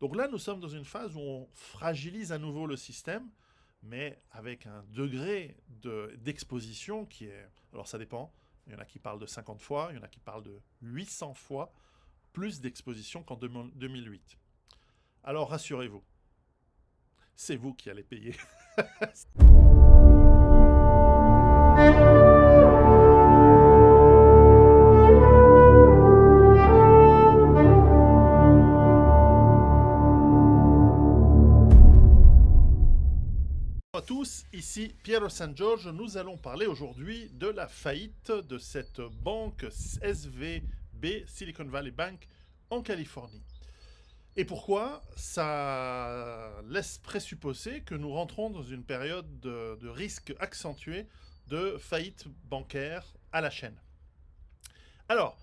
Donc là, nous sommes dans une phase où on fragilise à nouveau le système, mais avec un degré d'exposition qui est... Alors ça dépend, il y en a qui parlent de 50 fois, il y en a qui parlent de 800 fois plus d'exposition qu'en 2008. Alors rassurez-vous, c'est vous qui allez payer. Bonjour à tous, ici Piero San Giorgio. Nous allons parler aujourd'hui de la faillite de cette banque SVB, Silicon Valley Bank, en Californie. Et pourquoi? Ça laisse présupposer que nous rentrons dans une période de risque accentué de faillite bancaire à la chaîne. Alors,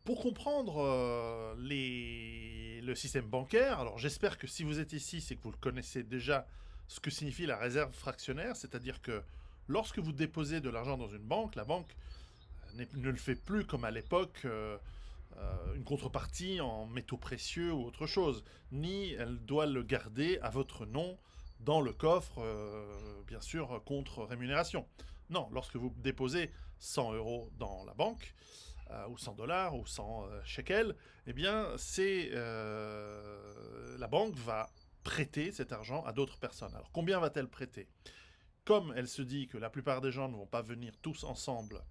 pour comprendre le système bancaire, alors j'espère que si vous êtes ici, c'est que vous le connaissez déjà ce que signifie la réserve fractionnaire, c'est-à-dire que lorsque vous déposez de l'argent dans une banque, la banque ne le fait plus comme à l'époque, une contrepartie en métaux précieux ou autre chose, ni elle doit le garder à votre nom dans le coffre, bien sûr, contre rémunération. Non, lorsque vous déposez 100 euros dans la banque, ou 100 dollars, ou 100 shekels, eh bien, la banque va prêter cet argent à d'autres personnes. Alors, combien va-t-elle prêter? Comme elle se dit que la plupart des gens ne vont pas venir tous ensemble,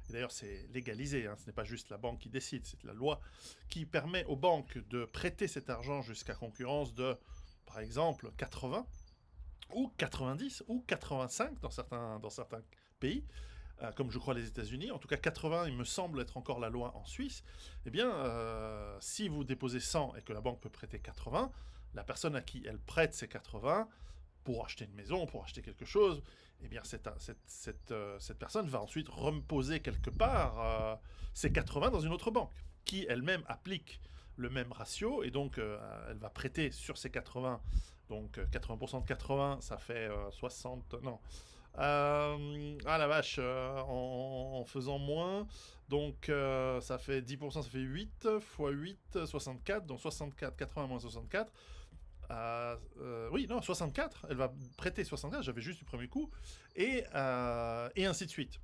et d'ailleurs c'est légalisé, hein, ce n'est pas juste la banque qui décide, c'est la loi qui permet aux banques de prêter cet argent jusqu'à concurrence de, par exemple, 80, ou 90, ou 85 dans certains pays, comme je crois les États-Unis, en tout cas 80, il me semble être encore la loi en Suisse, eh bien, si vous déposez 100 et que la banque peut prêter 80, la personne à qui elle prête ces 80 pour acheter une maison, pour acheter quelque chose, eh bien cette personne va ensuite reposer quelque part ces 80 dans une autre banque, qui elle-même applique le même ratio, et donc elle va prêter sur ces 80, donc 80% de 80, ça fait 60, non, ah la vache, en faisant moins, donc ça fait 10%, ça fait 8 fois 8, 64, donc 64, 80 moins 64, oui, non, 64, elle va prêter 64, j'avais juste du premier coup, et ainsi de suite.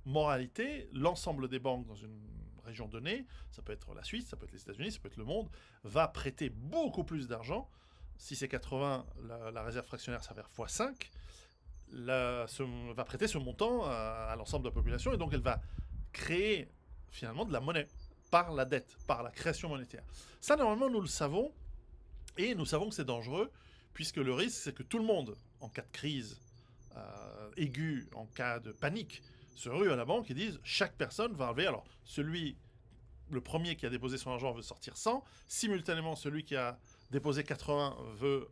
Moralité, l'ensemble des banques dans une région donnée, ça peut être la Suisse, ça peut être les États-Unis, ça peut être le monde, va prêter beaucoup plus d'argent. Si c'est 80, la réserve fractionnaire s'avère x5, va prêter ce montant à l'ensemble de la population, et donc elle va créer finalement de la monnaie par la dette, par la création monétaire. Ça, normalement, nous le savons, et nous savons que c'est dangereux, puisque le risque, c'est que tout le monde, en cas de crise aiguë, en cas de panique, se rue à la banque et disent chaque personne va enlever. Alors, le premier qui a déposé son argent veut sortir 100, simultanément, celui qui a déposé 80 veut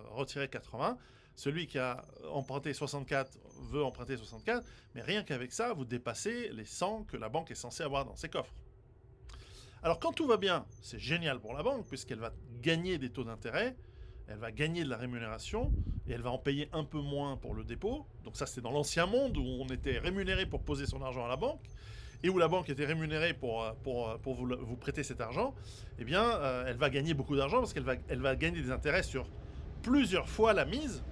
retirer 80, celui qui a emprunté 64 veut emprunter 64, mais rien qu'avec ça, vous dépassez les 100 que la banque est censée avoir dans ses coffres. Alors quand tout va bien, c'est génial pour la banque, puisqu'elle va gagner des taux d'intérêt, elle va gagner de la rémunération, et elle va en payer un peu moins pour le dépôt. Donc ça, c'est dans l'ancien monde, où on était rémunéré pour poser son argent à la banque, et où la banque était rémunérée pour vous prêter cet argent. Eh bien, elle va gagner beaucoup d'argent, parce qu'elle va gagner des intérêts sur plusieurs fois la mise,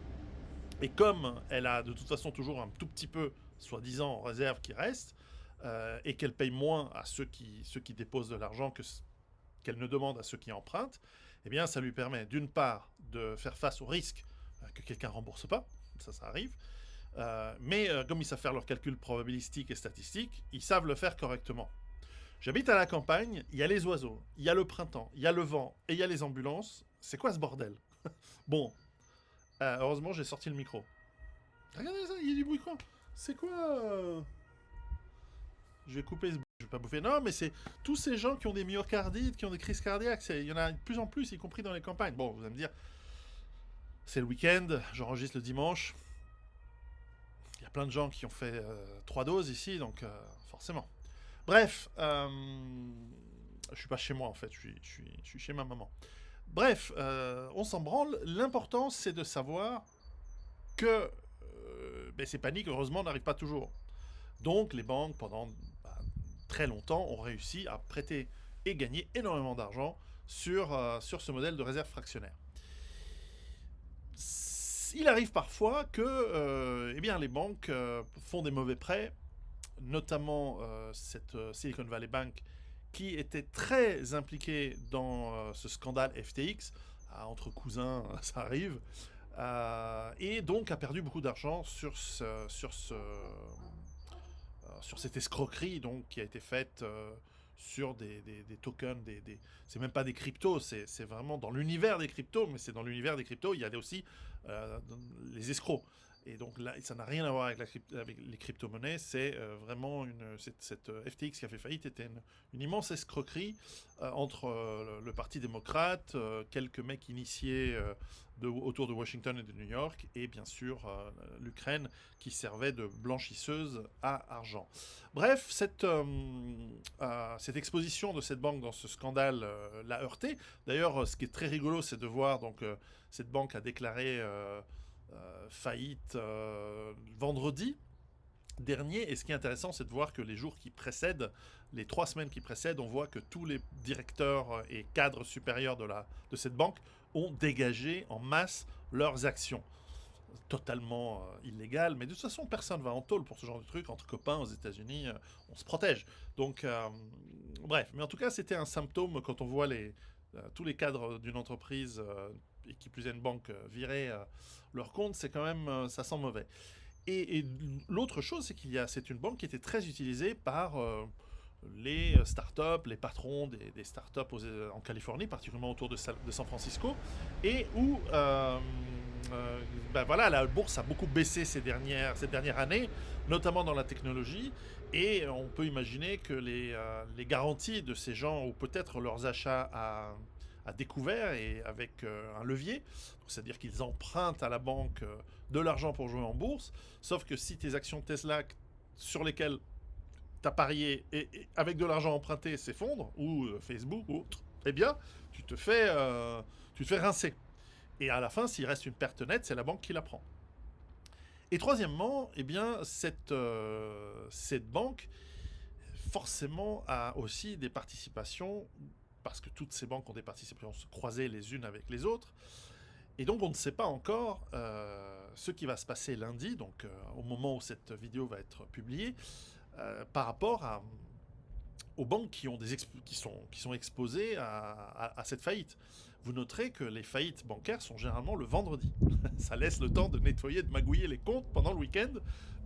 et comme elle a de toute façon toujours un tout petit peu, soi-disant, en réserve qui reste, et qu'elle paye moins à ceux qui déposent de l'argent qu'elle ne demande à ceux qui empruntent, eh bien, ça lui permet d'une part de faire face au risque que quelqu'un ne rembourse pas, ça arrive, mais comme ils savent faire leurs calculs probabilistiques et statistiques, ils savent le faire correctement. J'habite à la campagne, il y a les oiseaux, il y a le printemps, il y a le vent et il y a les ambulances. C'est quoi ce bordel? Bon, heureusement j'ai sorti le micro. Regardez ça, il y a du bruit quoi? C'est quoi Je vais couper ce... Je vais pas bouffer. Non, mais c'est tous ces gens qui ont des myocardites, qui ont des crises cardiaques. Il y en a de plus en plus, y compris dans les campagnes. Bon, vous allez me dire, c'est le week-end, j'enregistre le dimanche. Il y a plein de gens qui ont fait 3 doses ici, donc forcément. Bref, je suis pas chez moi en fait, je suis chez ma maman. Bref, on s'en branle. L'important, c'est de savoir que ces paniques, heureusement, n'arrivent pas toujours. Donc, les banques, pendant très longtemps, ont réussi à prêter et gagner énormément d'argent sur ce modèle de réserve fractionnaire. Il arrive parfois que eh bien, les banques font des mauvais prêts, notamment cette Silicon Valley Bank qui était très impliquée dans ce scandale FTX. Entre cousins, ça arrive. Et donc a perdu beaucoup d'argent sur cette escroquerie donc, qui a été faite sur des tokens, c'est même pas des cryptos, c'est vraiment dans l'univers des cryptos, mais c'est dans l'univers des cryptos, il y a aussi les escrocs. Et donc là, ça n'a rien à voir avec les crypto-monnaies, c'est vraiment cette FTX qui a fait faillite était une immense escroquerie entre le Parti démocrate, quelques mecs initiés autour de Washington et de New York, et bien sûr l'Ukraine qui servait de blanchisseuse à argent. Bref, cette exposition de cette banque dans ce scandale l'a heurté. D'ailleurs, ce qui est très rigolo, c'est de voir donc cette banque a déclaré faillite vendredi dernier. Et ce qui est intéressant, c'est de voir que les jours qui précèdent, les 3 semaines qui précèdent, on voit que tous les directeurs et cadres supérieurs de cette banque ont dégagé en masse leurs actions. Totalement illégal, mais de toute façon, personne va en tôle pour ce genre de truc. Entre copains aux États-Unis, on se protège. Donc, bref. Mais en tout cas, c'était un symptôme quand on voit tous les cadres d'une entreprise et qui plus est une banque virer leur compte, c'est quand même, ça sent mauvais. Et l'autre chose, c'est une banque qui était très utilisée par les startups, les patrons des startups en Californie, particulièrement autour de San Francisco, et où ben voilà, la bourse a beaucoup baissé ces dernières années, notamment dans la technologie, et on peut imaginer que les garanties de ces gens, ou peut-être leurs achats à découvert et avec un levier, c'est-à-dire qu'ils empruntent à la banque de l'argent pour jouer en bourse, sauf que si tes actions Tesla sur lesquelles tu as parié et avec de l'argent emprunté s'effondrent, ou Facebook ou autre, eh bien, tu te fais rincer. Et à la fin, s'il reste une perte nette, c'est la banque qui la prend. Et troisièmement, eh bien, cette banque, forcément, a aussi des participations, parce que toutes ces banques ont des participations croisées les unes avec les autres. Et donc, on ne sait pas encore ce qui va se passer lundi, donc au moment où cette vidéo va être publiée, par rapport aux banques qui sont exposées à cette faillite. Vous noterez que les faillites bancaires sont généralement le vendredi. Ça laisse le temps de nettoyer, de magouiller les comptes pendant le week-end,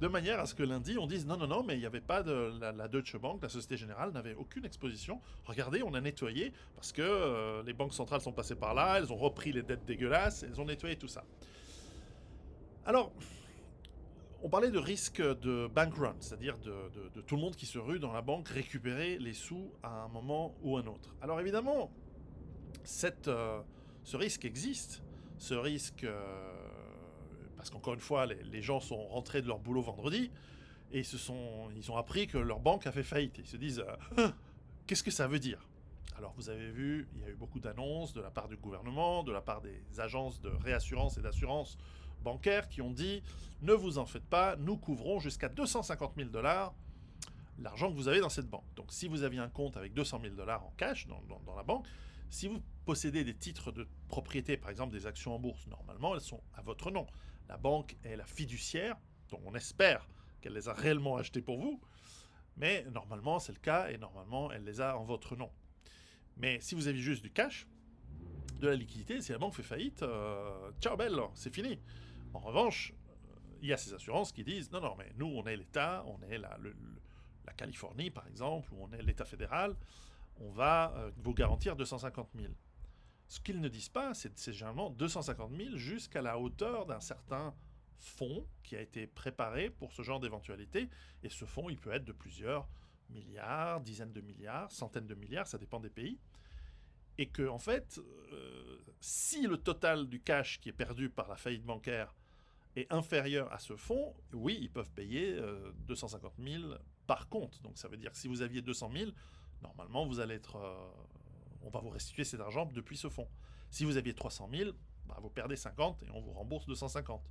de manière à ce que lundi, on dise non, mais il n'y avait pas de... La Deutsche Bank, la Société Générale, n'avait aucune exposition. Regardez, on a nettoyé, parce que les banques centrales sont passées par là, elles ont repris les dettes dégueulasses, elles ont nettoyé tout ça. Alors, on parlait de risque de bank run, c'est-à-dire de tout le monde qui se rue dans la banque récupérer les sous à un moment ou un autre. Alors évidemment, ce risque existe, ce risque, parce qu'encore une fois, les gens sont rentrés de leur boulot vendredi et ils ont appris que leur banque a fait faillite. Ils se disent, qu'est-ce que ça veut dire ? Alors vous avez vu, il y a eu beaucoup d'annonces de la part du gouvernement, de la part des agences de réassurance et d'assurance bancaires qui ont dit ne vous en faites pas, nous couvrons jusqu'à 250 000 $ l'argent que vous avez dans cette banque. Donc si vous aviez un compte avec 200 000 $ en cash dans la banque, si vous possédez des titres de propriété, par exemple des actions en bourse, normalement elles sont à votre nom. La banque est la fiduciaire, donc on espère qu'elle les a réellement achetées pour vous, mais normalement c'est le cas et normalement elle les a en votre nom. Mais si vous avez juste du cash, de la liquidité, si la banque fait faillite, ciao belle, c'est fini. En revanche, il y a ces assurances qui disent non, mais nous, on est l'État, on est la Californie, par exemple, ou on est l'État fédéral, on va vous garantir 250 000. Ce qu'ils ne disent pas, c'est généralement 250 000 jusqu'à la hauteur d'un certain fonds qui a été préparé pour ce genre d'éventualité. Et ce fonds, il peut être de plusieurs milliards, dizaines de milliards, centaines de milliards, ça dépend des pays. Et que, en fait, si le total du cash qui est perdu par la faillite bancaire est inférieur à ce fonds, oui, ils peuvent payer 250 000 par compte. Donc ça veut dire que si vous aviez 200 000, normalement, vous allez être... on va vous restituer cet argent depuis ce fonds. Si vous aviez 300 000, bah, vous perdez 50 et on vous rembourse 250.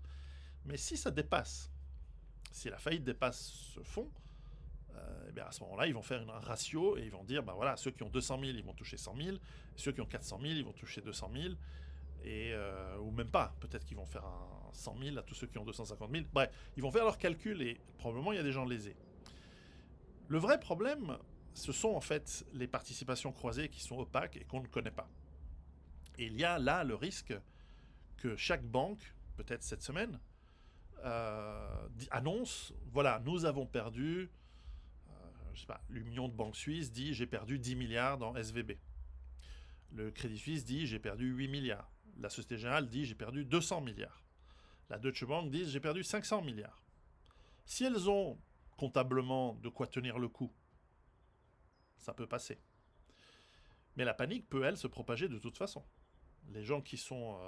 Mais si ça dépasse, si la faillite dépasse ce fonds, Eh bien à ce moment-là, ils vont faire un ratio et ils vont dire, ben voilà, ceux qui ont 200 000, ils vont toucher 100 000, ceux qui ont 400 000, ils vont toucher 200 000, ou même pas, peut-être qu'ils vont faire un 100 000 à tous ceux qui ont 250 000. Bref, ils vont faire leurs calculs et probablement il y a des gens lésés. Le vrai problème, ce sont en fait les participations croisées qui sont opaques et qu'on ne connaît pas. Et il y a là le risque que chaque banque, peut-être cette semaine, annonce, voilà, nous avons perdu, je sais pas, l'Union de banques suisses dit j'ai perdu 10 milliards dans SVB. Le Crédit Suisse dit j'ai perdu 8 milliards. La Société Générale dit j'ai perdu 200 milliards. La Deutsche Bank dit j'ai perdu 500 milliards. Si elles ont comptablement de quoi tenir le coup, ça peut passer. Mais la panique peut, elle, se propager de toute façon. Les gens qui sont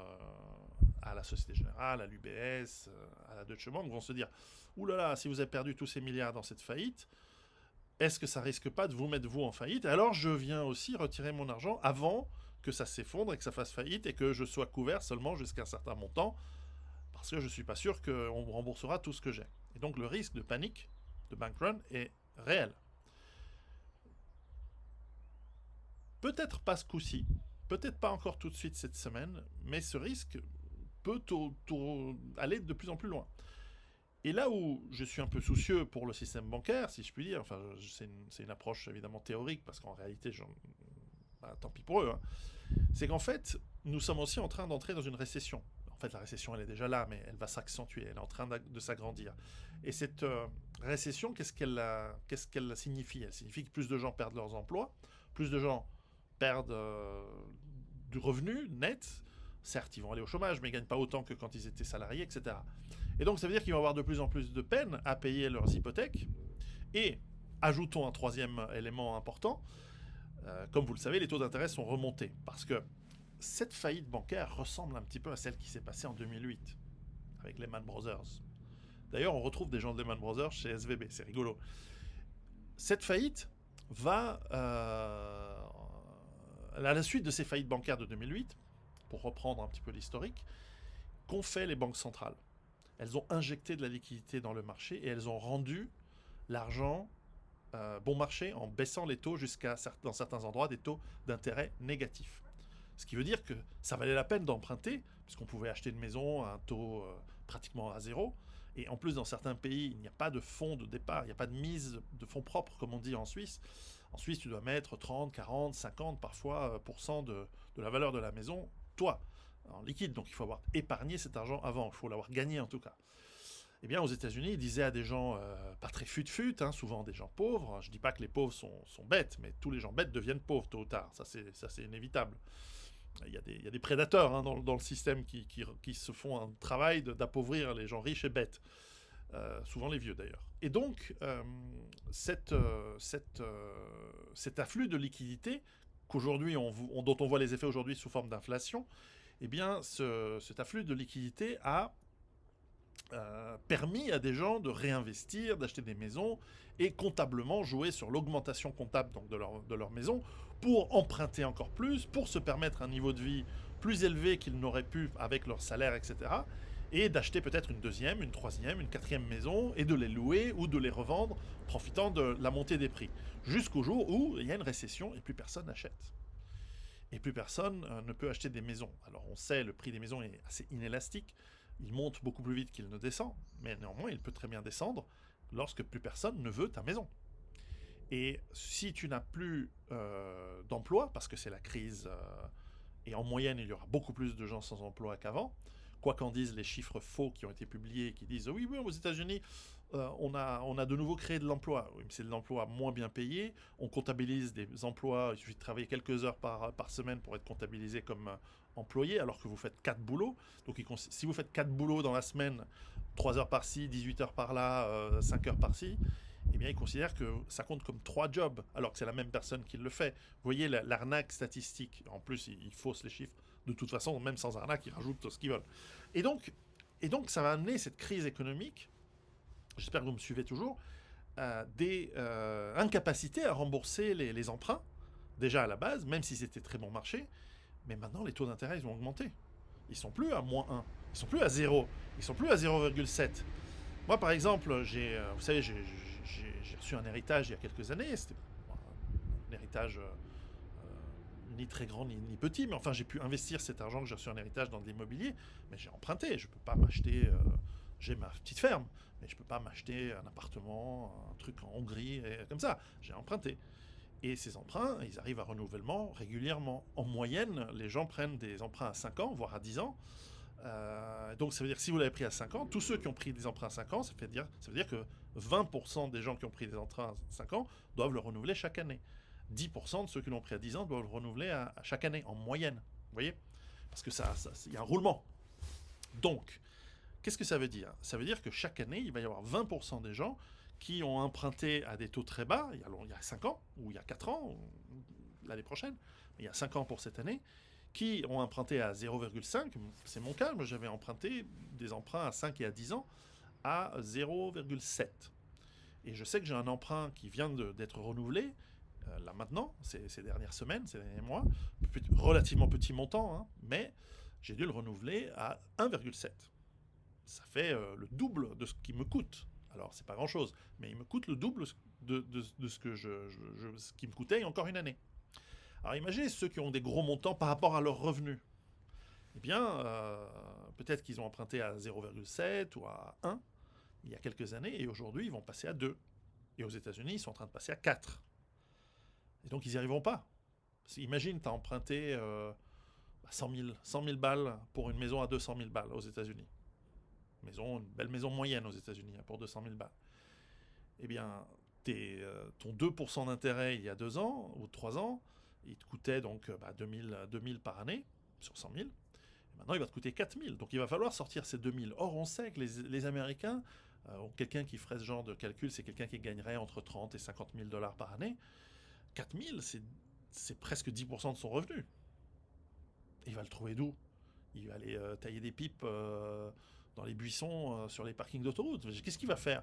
à la Société Générale, à l'UBS, à la Deutsche Bank vont se dire « Ouh là là, si vous avez perdu tous ces milliards dans cette faillite, est-ce que ça risque pas de vous mettre vous en faillite ? Alors je viens aussi retirer mon argent avant que ça s'effondre et que ça fasse faillite et que je sois couvert seulement jusqu'à un certain montant parce que je ne suis pas sûr qu'on me remboursera tout ce que j'ai. » Et donc le risque de panique, de bank run, est réel. Peut-être pas ce coup-ci, peut-être pas encore tout de suite cette semaine, mais ce risque peut aller de plus en plus loin. Et là où je suis un peu soucieux pour le système bancaire, si je puis dire, enfin c'est une approche évidemment théorique, parce qu'en réalité, tant pis pour eux, hein, c'est qu'en fait, nous sommes aussi en train d'entrer dans une récession. En fait, la récession, elle est déjà là, mais elle va s'accentuer, elle est en train de s'agrandir. Et cette récession, qu'est-ce qu'elle signifie ? Elle signifie que plus de gens perdent leurs emplois, plus de gens perdent du revenu net. Certes, ils vont aller au chômage, mais ils ne gagnent pas autant que quand ils étaient salariés, etc. Et donc, ça veut dire qu'ils vont avoir de plus en plus de peine à payer leurs hypothèques. Et, ajoutons un troisième élément important, comme vous le savez, les taux d'intérêt sont remontés. Parce que cette faillite bancaire ressemble un petit peu à celle qui s'est passée en 2008, avec Lehman Brothers. D'ailleurs, on retrouve des gens de Lehman Brothers chez SVB, c'est rigolo. Cette faillite va, à la suite de ces faillites bancaires de 2008, pour reprendre un petit peu l'historique, qu'ont fait les banques centrales ? Elles ont injecté de la liquidité dans le marché et elles ont rendu l'argent bon marché en baissant les taux jusqu'à, dans certains endroits, des taux d'intérêt négatifs. Ce qui veut dire que ça valait la peine d'emprunter, puisqu'on pouvait acheter une maison à un taux pratiquement à zéro. Et en plus, dans certains pays, il n'y a pas de fonds de départ, il n'y a pas de mise de fonds propres, comme on dit en Suisse. En Suisse, tu dois mettre 30, 40, 50 parfois % de la valeur de la maison, toi, en liquide. Donc il faut avoir épargné cet argent avant, il faut l'avoir gagné en tout cas. Eh bien, aux États-Unis, ils disaient à des gens pas très fut-fut, hein, souvent des gens pauvres. Je ne dis pas que les pauvres sont bêtes, mais tous les gens bêtes deviennent pauvres tôt ou tard. Ça, c'est inévitable. Il y a des prédateurs hein, dans le système qui se font un travail d'appauvrir les gens riches et bêtes. Souvent les vieux d'ailleurs. Et donc, cet afflux de liquidités dont on voit les effets aujourd'hui sous forme d'inflation, eh bien, cet afflux de liquidités a permis à des gens de réinvestir, d'acheter des maisons et comptablement jouer sur l'augmentation comptable donc de leur maison pour emprunter encore plus, pour se permettre un niveau de vie plus élevé qu'ils n'auraient pu avec leur salaire, etc. Et d'acheter peut-être une deuxième, une troisième, une quatrième maison et de les louer ou de les revendre, profitant de la montée des prix. Jusqu'au jour où il y a une récession et plus personne n'achète. Et plus personne ne peut acheter des maisons. Alors on sait, le prix des maisons est assez inélastique. Il monte beaucoup plus vite qu'il ne descend, mais néanmoins, il peut très bien descendre lorsque plus personne ne veut ta maison. Et si tu n'as plus d'emploi, parce que c'est la crise, et en moyenne, il y aura beaucoup plus de gens sans emploi qu'avant, quoi qu'en disent les chiffres faux qui ont été publiés, qui disent « Oui, aux États-Unis, on a de nouveau créé de l'emploi. » Oui, mais c'est de l'emploi moins bien payé. On comptabilise des emplois, il suffit de travailler quelques heures par semaine pour être comptabilisé comme employé, alors que vous faites 4 boulots. Donc si vous faites 4 boulots dans la semaine, 3 heures par-ci, 18 heures par-là, 5 heures par-ci, eh bien, ils considèrent que ça compte comme 3 jobs, alors que c'est la même personne qui le fait. Vous voyez l'arnaque statistique. En plus, ils faussent les chiffres. De toute façon, même sans arnaque, ils rajoutent ce qu'ils veulent. Et donc, ça va amener cette crise économique, j'espère que vous me suivez toujours, des incapacités à rembourser les emprunts, déjà à la base, même si c'était très bon marché. Mais maintenant, les taux d'intérêt, ils ont augmenté. Ils sont plus à moins 1. Ils sont plus à 0. Ils sont plus à 0,7. Moi, par exemple, vous savez, j'ai j'ai reçu un héritage il y a quelques années. C'était un héritage ni très grand ni petit, mais enfin j'ai pu investir cet argent que j'ai reçu en héritage dans de l'immobilier, mais j'ai emprunté. Je peux pas m'acheter. J'ai ma petite ferme, mais je peux pas m'acheter un appartement, un truc en Hongrie, comme ça. J'ai emprunté. Et ces emprunts, ils arrivent à renouvellement régulièrement. En moyenne, les gens prennent des emprunts à 5 ans, voire à 10 ans. Donc ça veut dire que si vous l'avez pris à 5 ans, tous ceux qui ont pris des emprunts à 5 ans, ça veut dire que 20% des gens qui ont pris des emprunts à 5 ans doivent le renouveler chaque année. 10% de ceux qui l'ont pris à 10 ans doivent le renouveler à chaque année, en moyenne. Vous voyez? Parce que il y a un roulement. Donc, qu'est-ce que ça veut dire? Ça veut dire que chaque année, il va y avoir 20% des gens qui ont emprunté à des taux très bas, il y a 5 ans, ou il y a 4 ans, ou l'année prochaine, mais il y a 5 ans pour cette année, qui ont emprunté à 0,5, c'est mon cas, moi j'avais emprunté des emprunts à 5 et à 10 ans à 0,7. Et je sais que j'ai un emprunt qui vient d'être renouvelé, là maintenant, ces dernières semaines, ces derniers mois, relativement petit montant, hein, mais j'ai dû le renouveler à 1,7. Ça fait le double de ce qui me coûte. Alors, c'est pas grand-chose, mais il me coûte le double de ce, ce qui me coûtait il y a encore une année. Alors, imaginez ceux qui ont des gros montants par rapport à leurs revenus. Eh bien, peut-être qu'ils ont emprunté à 0,7 ou à 1 il y a quelques années, et aujourd'hui, ils vont passer à 2. Et aux États-Unis, ils sont en train de passer à 4. Et donc, ils n'y arriveront pas. Imagine, tu as emprunté 100 000 balles pour une maison à 200 000 balles aux États-Unis. Une belle maison moyenne aux États-Unis pour 200 000 balles. Eh bien, ton 2% d'intérêt il y a 2 ans ou 3 ans, il te coûtait donc 2000 par année sur 100 000. Et maintenant, il va te coûter 4 000. Donc, il va falloir sortir ces 2 000. Or, on sait que les Américains, quelqu'un qui ferait ce genre de calcul, c'est quelqu'un qui gagnerait entre 30 et 50 000 dollars par année. 4 000, c'est presque 10% de son revenu. Et il va le trouver d'où? Il va aller tailler des pipes dans les buissons, sur les parkings d'autoroute. Qu'est-ce qu'il va faire?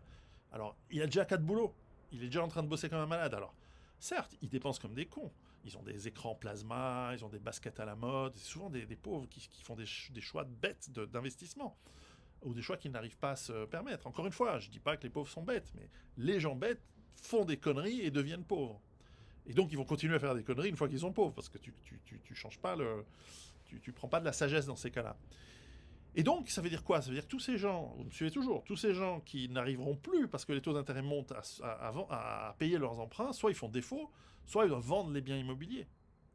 Alors, il a déjà 4 boulots. Il est déjà en train de bosser comme un malade. Alors, certes, ils dépensent comme des cons. Ils ont des écrans plasma, ils ont des baskets à la mode. C'est souvent des pauvres qui font des choix bêtes d'investissement. Ou des choix qu'ils n'arrivent pas à se permettre. Encore une fois, je ne dis pas que les pauvres sont bêtes, mais les gens bêtes font des conneries et deviennent pauvres. Et donc, ils vont continuer à faire des conneries une fois qu'ils sont pauvres, parce que tu changes pas tu prends pas de la sagesse dans ces cas-là. Et donc, ça veut dire quoi? Ça veut dire que tous ces gens, vous me suivez toujours, tous ces gens qui n'arriveront plus parce que les taux d'intérêt montent à payer leurs emprunts, soit ils font défaut, soit ils doivent vendre les biens immobiliers.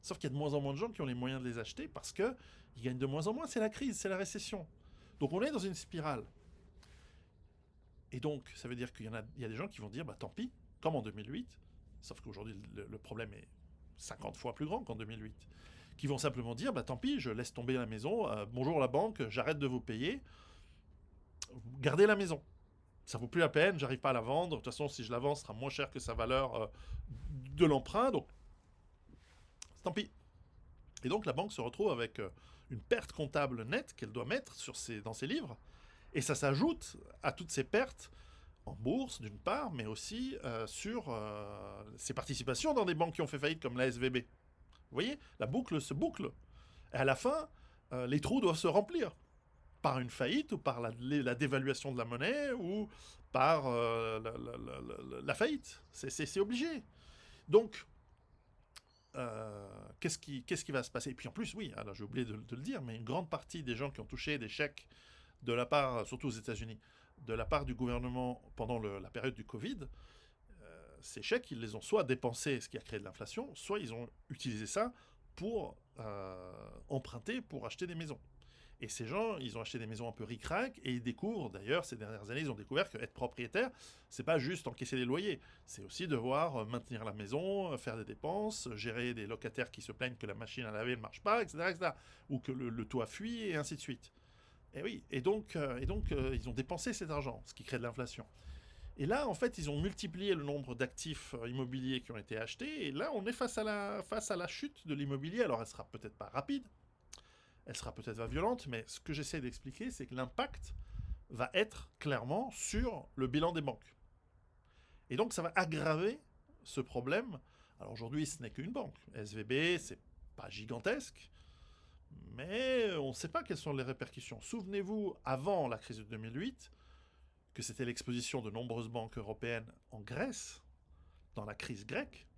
Sauf qu'il y a de moins en moins de gens qui ont les moyens de les acheter parce qu'ils gagnent de moins en moins. C'est la crise, c'est la récession. Donc on est dans une spirale. Et donc, ça veut dire qu'il y a des gens qui vont dire, tant pis, comme en 2008, sauf qu'aujourd'hui, le problème est 50 fois plus grand qu'en 2008, qui vont simplement dire, tant pis, je laisse tomber la maison, bonjour la banque, j'arrête de vous payer, gardez la maison. Ça vaut plus la peine, j'arrive pas à la vendre, de toute façon, si je la vends, ce sera moins cher que sa valeur de l'emprunt, donc tant pis. Et donc la banque se retrouve avec une perte comptable nette qu'elle doit mettre dans ses livres, et ça s'ajoute à toutes ces pertes en bourse d'une part, mais aussi sur ses participations dans des banques qui ont fait faillite comme la SVB. Vous voyez, la boucle se boucle. Et à la fin, les trous doivent se remplir par une faillite ou par la dévaluation de la monnaie ou par la faillite. C'est obligé. Donc, qu'est-ce qui va se passer? Et puis en plus, oui, alors j'ai oublié de le dire, mais une grande partie des gens qui ont touché des chèques de la part, surtout aux États-Unis, de la part du gouvernement pendant la période du Covid, ces chèques, ils les ont soit dépensés, ce qui a créé de l'inflation, soit ils ont utilisé ça pour emprunter pour acheter des maisons. Et ces gens, ils ont acheté des maisons un peu ric-rac, et ils découvrent, d'ailleurs, ces dernières années, ils ont découvert qu'être propriétaire, c'est pas juste encaisser les loyers, c'est aussi devoir maintenir la maison, faire des dépenses, gérer des locataires qui se plaignent que la machine à laver ne marche pas, etc., ou que le toit fuit, et ainsi de suite. Et oui, et donc ils ont dépensé cet argent, ce qui crée de l'inflation. Et là, en fait, ils ont multiplié le nombre d'actifs immobiliers qui ont été achetés. Et là, on est face à la chute de l'immobilier. Alors, elle sera peut-être pas rapide, elle sera peut-être pas violente, mais ce que j'essaie d'expliquer, c'est que l'impact va être clairement sur le bilan des banques. Et donc, ça va aggraver ce problème. Alors aujourd'hui, ce n'est qu'une banque. SVB, c'est pas gigantesque, mais on ne sait pas quelles sont les répercussions. Souvenez-vous, avant la crise de 2008, que c'était l'exposition de nombreuses banques européennes en Grèce, dans la crise grecque,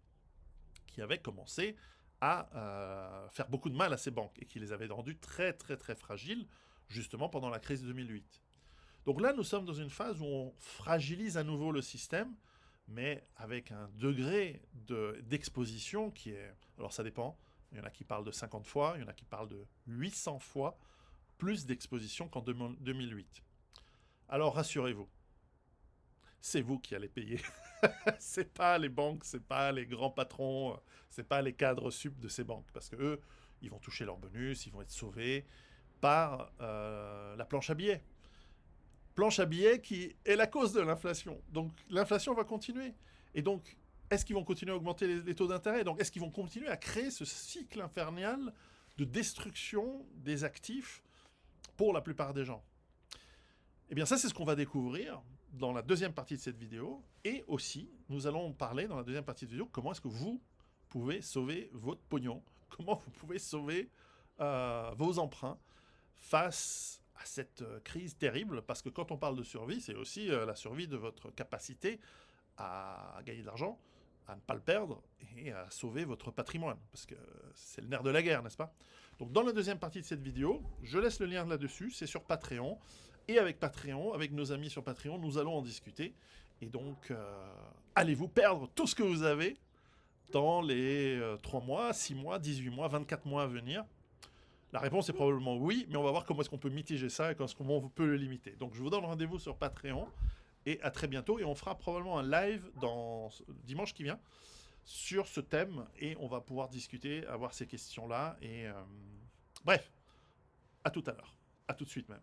qui avait commencé à faire beaucoup de mal à ces banques et qui les avait rendues très très très fragiles, justement pendant la crise de 2008. Donc là, nous sommes dans une phase où on fragilise à nouveau le système, mais avec un degré d'exposition qui est... Alors ça dépend, il y en a qui parlent de 50 fois, il y en a qui parlent de 800 fois plus d'exposition qu'en 2008. Alors rassurez-vous, c'est vous qui allez payer. C'est pas les banques, c'est pas les grands patrons, c'est pas les cadres sup de ces banques, parce que eux, ils vont toucher leur bonus, ils vont être sauvés par la planche à billets. Planche à billets qui est la cause de l'inflation. Donc l'inflation va continuer. Et donc, est-ce qu'ils vont continuer à augmenter les taux d'intérêt? Donc est-ce qu'ils vont continuer à créer ce cycle infernal de destruction des actifs pour la plupart des gens? Eh bien ça, c'est ce qu'on va découvrir dans la deuxième partie de cette vidéo. Et aussi, nous allons parler dans la deuxième partie de vidéo comment est-ce que vous pouvez sauver votre pognon, comment vous pouvez sauver vos emprunts face à cette crise terrible, parce que quand on parle de survie, c'est aussi la survie de votre capacité à gagner de l'argent, à ne pas le perdre et à sauver votre patrimoine, parce que c'est le nerf de la guerre, n'est-ce pas? Donc dans la deuxième partie de cette vidéo, je laisse le lien là-dessus, c'est sur Patreon, et avec Patreon, avec nos amis sur Patreon, nous allons en discuter, et donc allez-vous perdre tout ce que vous avez dans les 3 mois, 6 mois, 18 mois, 24 mois à venir? La réponse est probablement oui, mais on va voir comment est-ce qu'on peut mitiger ça et comment on peut le limiter. Donc je vous donne rendez-vous sur Patreon et à très bientôt. Et on fera probablement un live dimanche qui vient sur ce thème et on va pouvoir discuter, avoir ces questions-là. Et bref, à tout à l'heure. À tout de suite même.